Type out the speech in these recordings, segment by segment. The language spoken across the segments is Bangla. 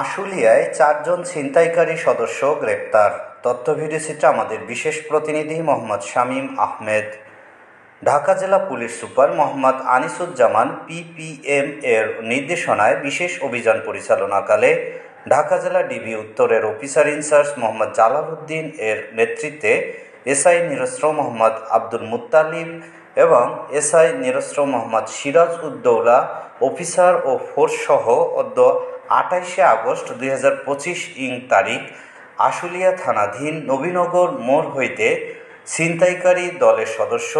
আশুলিয়ায় ৪ জন ছিনতাইকারী সদস্য গ্রেপ্তার। তথ্য ভিডিওচিত্রে আমাদের বিশেষ প্রতিনিধি মোহাম্মদ শামীম আহমেদ। ঢাকা জেলা police super Mohammad Anisuzzaman PPM এর নির্দেশনায় বিশেষ অভিযান পরিচালনাকালে ঢাকা জেলা ডিবি উত্তরের অফিসার ইনচার্জ মোহাম্মদ জালাল উদ্দিন এর নেতৃত্বে এসআই নিরস্ত্র মোহাম্মদ আব্দুল মুত্তালিব এবং এসআই নিরস্ত্র মোহাম্মদ সিরাজ উদ্দৌলা অফিসার ও ফোর্স সহ অদ্য ২৮শে আগস্ট ২০২৫ তারিখ আশুলিয়া থানাধীন নবীনগর মোড় হইতে ছিনতাইকারী দলের সদস্য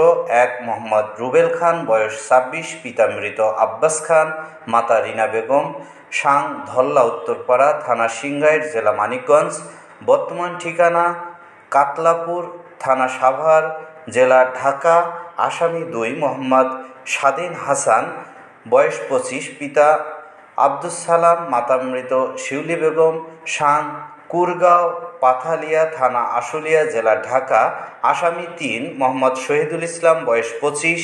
এক মোহাম্মদ রুবেল খান বয়স ২৬, পিতা মৃত আব্বাস খান, মাতা রিনা বেগম, সাং ধল্লা উত্তরপাড়া, থানা সিংগাইর, জেলা মানিকগঞ্জ, বর্তমান ঠিকানা কাতলাপুর, থানা সাভার, জেলা ঢাকা। আসামি ২ মোহাম্মদ স্বাধীন হাসান বয়স ২৫, পিতা আব্দুস সালাম, মাতা মৃত শিউলি বেগম, সাং কুরগাঁও পাথালিয়া, থানা আশুলিয়া, জেলা ঢাকা। আসামি ৩ মোহাম্মদ শহীদুল ইসলাম বয়স ২৫,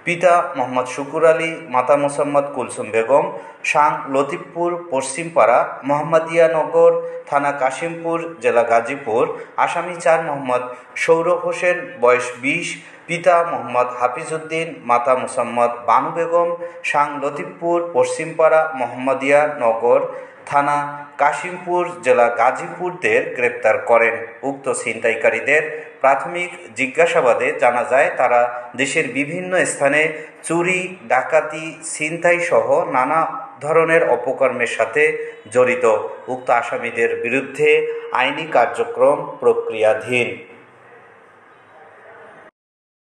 পিতা মোহাম্মদ শুকুর আলী, মাতা মোসাম্মদ কুলসুম বেগম, সাং লতিফপুর পশ্চিমপাড়া, মোহাম্মদিয়া নগর, থানা কাশিমপুর, জেলা গাজীপুর। আসামি ৪ মোহাম্মদ সৌরভ হোসেন বয়স ২০, পিতা মোহাম্মদ হাফিজ উদ্দিন, মাতা মোসাম্মদ বানু বেগম, সাং লতিফপুর পশ্চিমপাড়া, মোহাম্মদিয়া নগর, থানা কাশিমপুর, জেলা গাজীপুরদের গ্রেপ্তার করেন। উক্ত ছিনতাইকারীদের প্রাথমিক জিজ্ঞাসাবাদে জানা যায় তারা দেশের বিভিন্ন স্থানে চুরি, ডাকাতি, ছিনতাই সহ নানা ধরনের অপকর্মের সাথে জড়িত। উক্ত আসামিদের বিরুদ্ধে আইনি কার্যক্রম প্রক্রিয়াধীন।